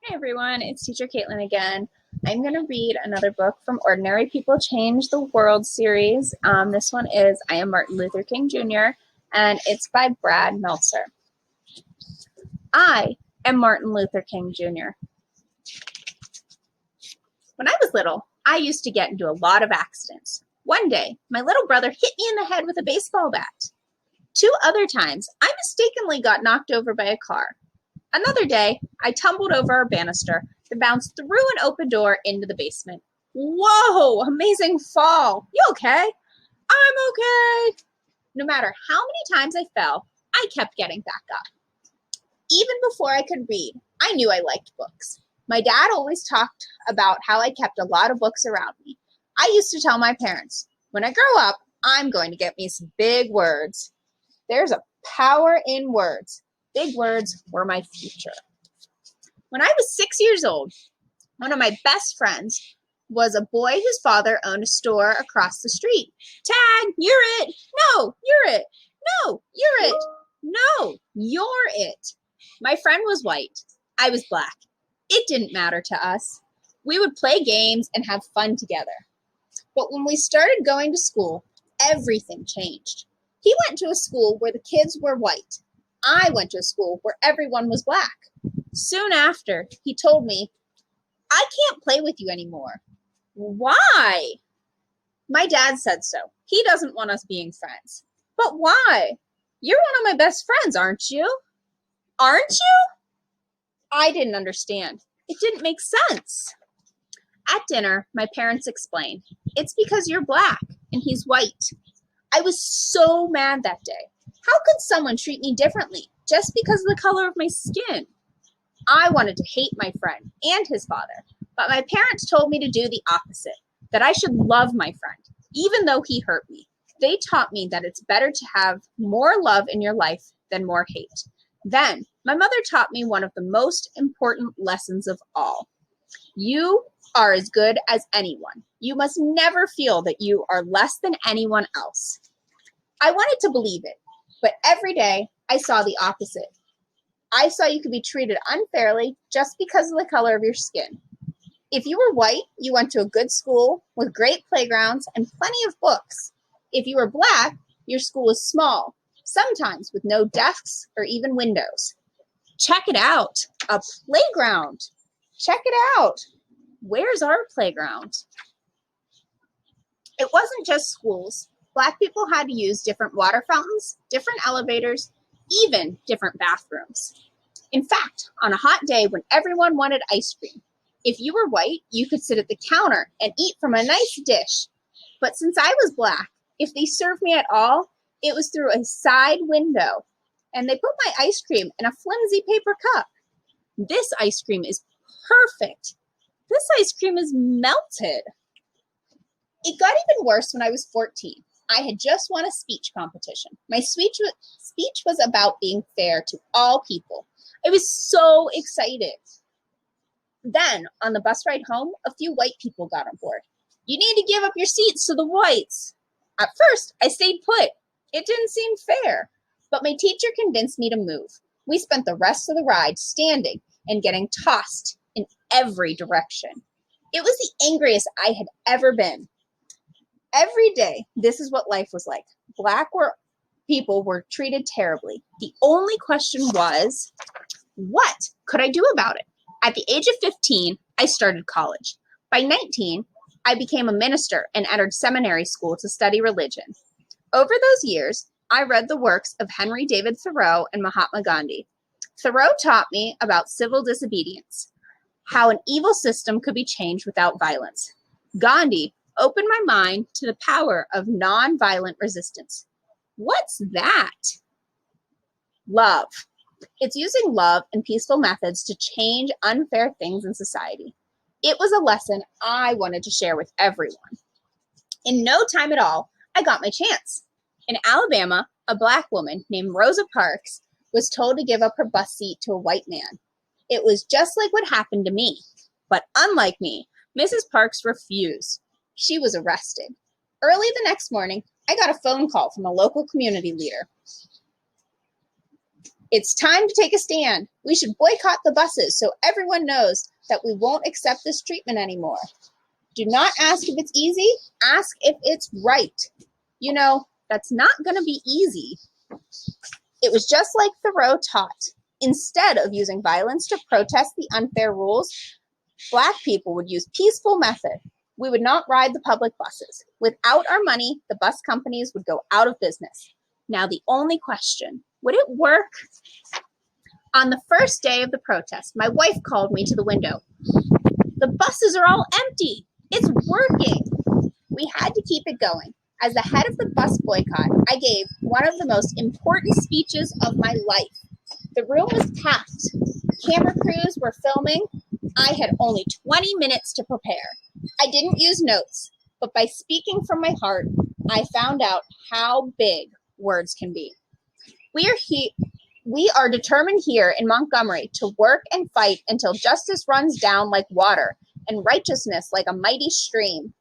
Hi everyone, it's Teacher Caitlin again. I'm going to read another book from Ordinary People Change the World series. This one is I Am Martin Luther King Jr. and it's by Brad Meltzer. I am Martin Luther King Jr. When I was little, I used to get into a lot of accidents. One day, my little brother hit me in the head with a baseball bat. 2 other times, I mistakenly got knocked over by a car. Another day, I tumbled over a banister and bounced through an open door into the basement. Whoa, amazing fall. You okay? I'm okay. No matter how many times I fell, I kept getting back up. Even before I could read, I knew I liked books. My dad always talked about how I kept a lot of books around me. I used to tell my parents, when I grow up, I'm going to get me some big words. There's a power in words. Big words were my future. When I was 6 years old, one of my best friends was a boy whose father owned a store across the street. Tag, you're it. No, you're it. No, you're it. No, you're it. My friend was white. I was black. It didn't matter to us. We would play games and have fun together. But when we started going to school, everything changed. He went to a school where the kids were white. I went to a school where everyone was black. Soon after, he told me, I can't play with you anymore. Why? My dad said so. He doesn't want us being friends. But why? You're one of my best friends, aren't you? Aren't you? I didn't understand. It didn't make sense. At dinner, my parents explained, it's because you're black and he's white. I was so mad that day. How could someone treat me differently just because of the color of my skin? I wanted to hate my friend and his father, but my parents told me to do the opposite, that I should love my friend, even though he hurt me. They taught me that it's better to have more love in your life than more hate. Then, my mother taught me one of the most important lessons of all. You are as good as anyone. You must never feel that you are less than anyone else. I wanted to believe it. But every day, I saw the opposite. I saw you could be treated unfairly just because of the color of your skin. If you were white, you went to a good school with great playgrounds and plenty of books. If you were black, your school was small, sometimes with no desks or even windows. Check it out, a playground. Check it out. Where's our playground? It wasn't just schools. Black people had to use different water fountains, different elevators, even different bathrooms. In fact, on a hot day when everyone wanted ice cream, if you were white, you could sit at the counter and eat from a nice dish. But since I was black, if they served me at all, it was through a side window, and they put my ice cream in a flimsy paper cup. This ice cream is perfect. This ice cream is melted. It got even worse when I was 14. I had just won a speech competition. My speech was about being fair to all people. I was so excited. Then, on the bus ride home, a few white people got on board. You need to give up your seats to the whites. At first, I stayed put. It didn't seem fair, but my teacher convinced me to move. We spent the rest of the ride standing and getting tossed in every direction. It was the angriest I had ever been. Every day, this is what life was like. Black people were treated terribly. The only question was, what could I do about it? At the age of 15, I started college. By 19, I became a minister and entered seminary school to study religion. Over those years, I read the works of Henry David Thoreau and Mahatma Gandhi. Thoreau taught me about civil disobedience, how an evil system could be changed without violence. Gandhi opened my mind to the power of nonviolent resistance. What's that? Love. It's using love and peaceful methods to change unfair things in society. It was a lesson I wanted to share with everyone. In no time at all, I got my chance. In Alabama, a black woman named Rosa Parks was told to give up her bus seat to a white man. It was just like what happened to me. But unlike me, Mrs. Parks refused. She was arrested. Early the next morning, I got a phone call from a local community leader. It's time to take a stand. We should boycott the buses so everyone knows that we won't accept this treatment anymore. Do not ask if it's easy, ask if it's right. You know, that's not going to be easy. It was just like Thoreau taught. Instead of using violence to protest the unfair rules, Black people would use peaceful method. We would not ride the public buses. Without our money, the bus companies would go out of business. Now the only question, would it work? On the first day of the protest, my wife called me to the window. The buses are all empty. It's working. We had to keep it going. As the head of the bus boycott, I gave one of the most important speeches of my life. The room was packed. Camera crews were filming. I had only 20 minutes to prepare. I didn't use notes, but by speaking from my heart, I found out how big words can be. We are determined here in Montgomery to work and fight until justice runs down like water and righteousness like a mighty stream.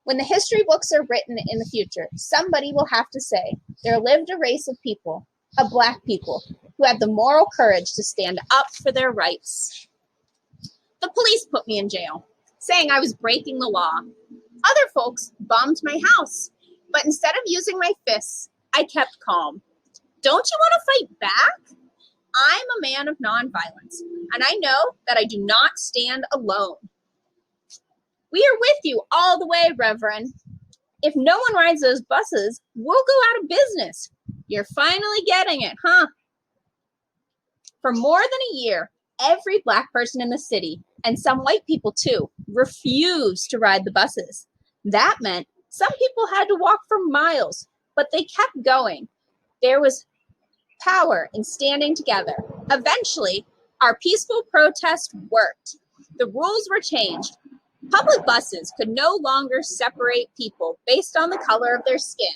When the history books are written in the future, somebody will have to say there lived a race of people, of Black people, who had the moral courage to stand up for their rights. The police put me in jail, saying I was breaking the law. Other folks bombed my house, but instead of using my fists, I kept calm. Don't you want to fight back? I'm a man of nonviolence, and I know that I do not stand alone. We are with you all the way, Reverend. If no one rides those buses, we'll go out of business. You're finally getting it, huh? For more than a year, every Black person in the city, and some white people too, refused to ride the buses. That meant some people had to walk for miles, but they kept going. There was power in standing together. Eventually, our peaceful protest worked. The rules were changed. Public buses could no longer separate people based on the color of their skin.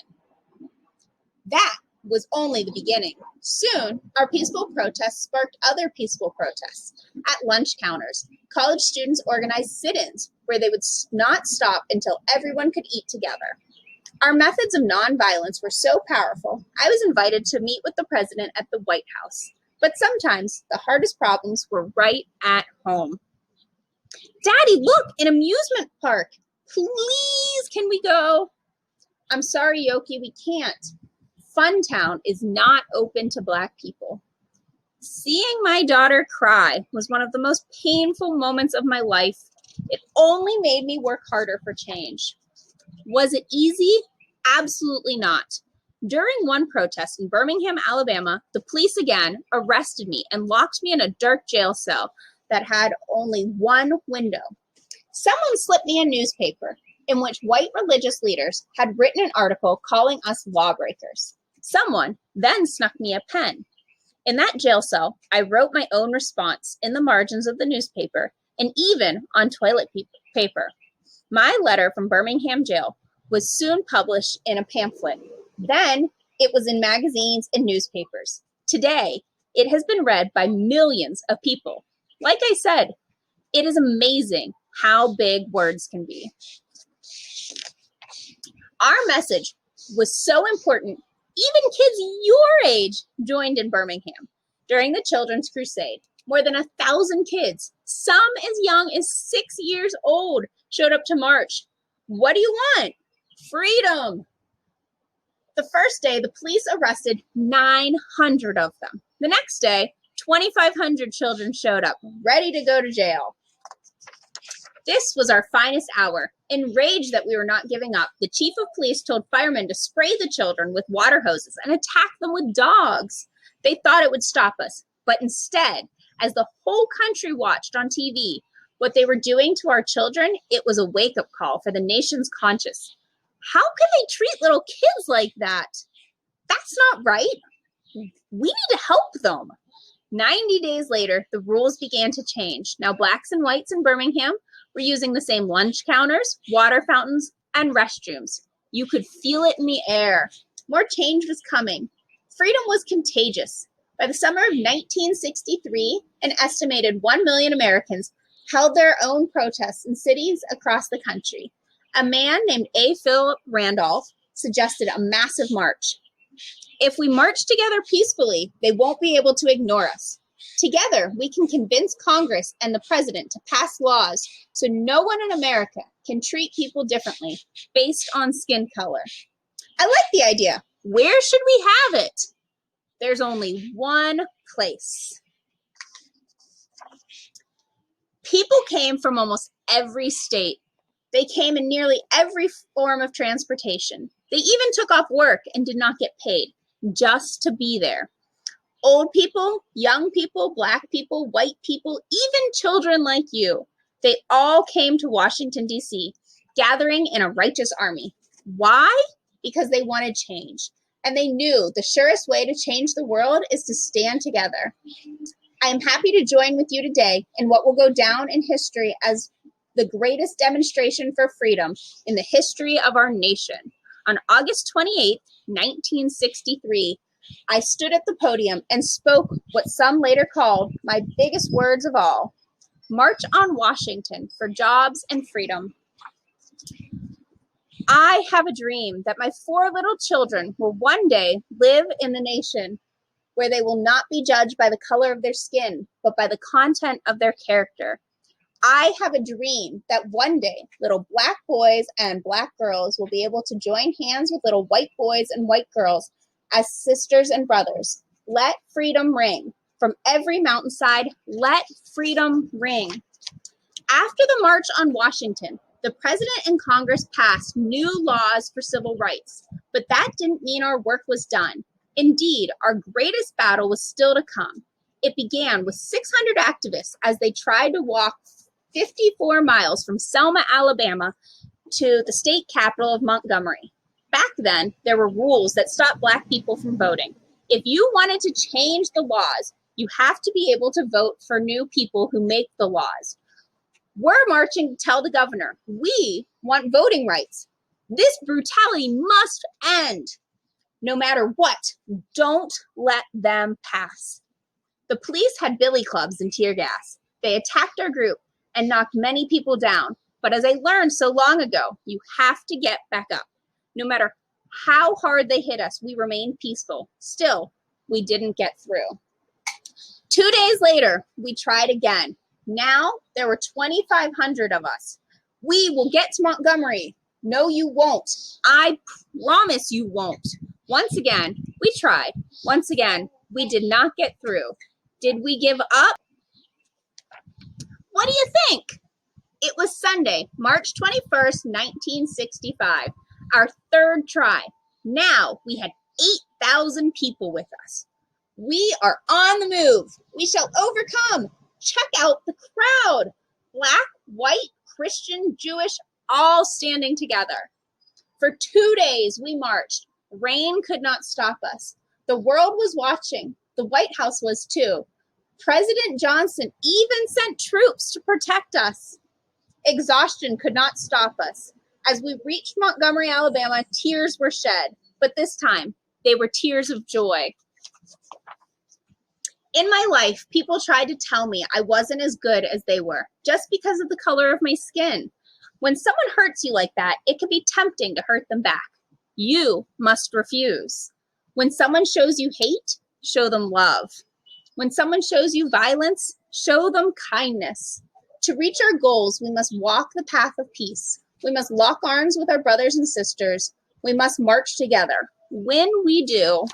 That was only the beginning. Soon, our peaceful protests sparked other peaceful protests. At lunch counters, college students organized sit-ins where they would not stop until everyone could eat together. Our methods of nonviolence were so powerful, I was invited to meet with the president at the White House. But sometimes the hardest problems were right at home. Daddy, look, an amusement park. Please, can we go? I'm sorry, Yoki, we can't. Funtown is not open to Black people. Seeing my daughter cry was one of the most painful moments of my life. It only made me work harder for change. Was it easy? Absolutely not. During one protest in Birmingham, Alabama, the police again arrested me and locked me in a dark jail cell that had only one window. Someone slipped me a newspaper in which white religious leaders had written an article calling us lawbreakers. Someone then snuck me a pen. In that jail cell, I wrote my own response in the margins of the newspaper and even on toilet paper. My letter from Birmingham jail was soon published in a pamphlet. Then it was in magazines and newspapers. Today, it has been read by millions of people. Like I said, it is amazing how big words can be. Our message was so important, even kids your age joined in Birmingham during the Children's Crusade. More than 1,000 kids, some as young as 6 years old, showed up to march. What do you want? Freedom. The first day, the police arrested 900 of them. The next day, 2,500 children showed up, ready to go to jail. This was our finest hour. Enraged that we were not giving up, the chief of police told firemen to spray the children with water hoses and attack them with dogs. They thought it would stop us, but instead, as the whole country watched on TV, what they were doing to our children, it was a wake-up call for the nation's conscience. How can they treat little kids like that? That's not right. We need to help them. 90 days later, the rules began to change. Now, Blacks and whites in Birmingham were using the same lunch counters, water fountains, and restrooms. You could feel it in the air. More change was coming. Freedom was contagious. By the summer of 1963, an estimated 1 million Americans held their own protests in cities across the country. A man named A. Philip Randolph suggested a massive march. If we march together peacefully, they won't be able to ignore us. Together, we can convince Congress and the president to pass laws so no one in America can treat people differently based on skin color. I like the idea. Where should we have it? There's only one place. People came from almost every state. They came in nearly every form of transportation. They even took off work and did not get paid just to be there. Old people, young people, black people, white people, even children like you. They all came to Washington, D.C., gathering in a righteous army. Why? Because they wanted change. And they knew the surest way to change the world is to stand together. I am happy to join with you today in what will go down in history as the greatest demonstration for freedom in the history of our nation. On August 28, 1963, I stood at the podium and spoke what some later called my biggest words of all. March on Washington for jobs and freedom. I have a dream that my 4 little children will one day live in the nation where they will not be judged by the color of their skin, but by the content of their character. I have a dream that one day little black boys and black girls will be able to join hands with little white boys and white girls as sisters and brothers. Let freedom ring. From every mountainside, let freedom ring. After the March on Washington, the president and Congress passed new laws for civil rights, but that didn't mean our work was done. Indeed, our greatest battle was still to come. It began with 600 activists as they tried to walk 54 miles from Selma, Alabama to the state capital of Montgomery. Back then, there were rules that stopped black people from voting. If you wanted to change the laws, you have to be able to vote for new people who make the laws. We're marching to tell the governor, we want voting rights. This brutality must end. No matter what, don't let them pass. The police had billy clubs and tear gas. They attacked our group and knocked many people down. But as I learned so long ago, you have to get back up. No matter how hard they hit us, we remained peaceful. Still, we didn't get through. 2 days later, we tried again. Now, there were 2,500 of us. We will get to Montgomery. No, you won't. I promise you won't. Once again, we tried. Once again, we did not get through. Did we give up? What do you think? It was Sunday, March 21st, 1965, our third try. Now we had 8,000 people with us. We are on the move. We shall overcome. Check out the crowd. Black, white, Christian, Jewish, all standing together. For 2 days we marched. Rain could not stop us. The world was watching. The White House was too. President Johnson even sent troops to protect us. Exhaustion could not stop us. As we reached Montgomery, Alabama, tears were shed, but this time they were tears of joy. In my life, people tried to tell me I wasn't as good as they were, just because of the color of my skin. When someone hurts you like that, it can be tempting to hurt them back. You must refuse. When someone shows you hate, show them love. When someone shows you violence, show them kindness. To reach our goals, we must walk the path of peace. We must lock arms with our brothers and sisters. We must march together. When we do,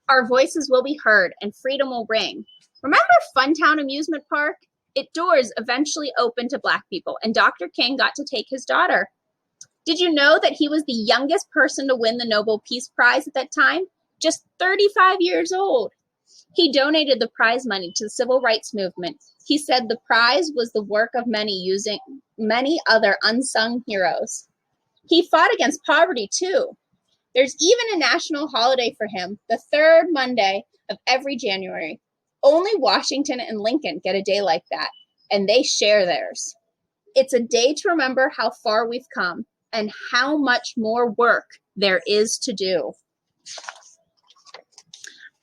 our voices will be heard and freedom will ring. Remember Funtown Amusement Park? Its doors eventually opened to Black people, and Dr. King got to take his daughter. Did you know that he was the youngest person to win the Nobel Peace Prize at that time? Just 35 years old. He donated the prize money to the civil rights movement. He said the prize was the work of many using many other unsung heroes. He fought against poverty too. There's even a national holiday for him, the third Monday of every January. Only Washington and Lincoln get a day like that, and they share theirs. It's a day to remember how far we've come and how much more work there is to do.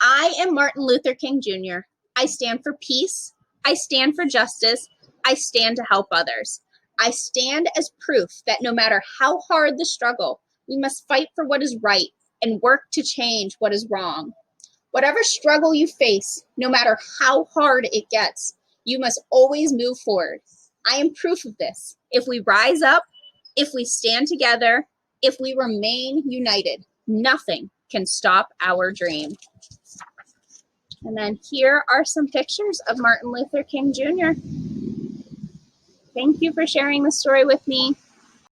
I am Martin Luther King Jr. I stand for peace. I stand for justice. I stand to help others. I stand as proof that no matter how hard the struggle, we must fight for what is right. and work to change what is wrong. Whatever struggle you face, no matter how hard it gets, you must always move forward. I am proof of this. If we rise up, if we stand together, if we remain united, nothing can stop our dream. And then here are some pictures of Martin Luther King Jr. Thank you for sharing the story with me.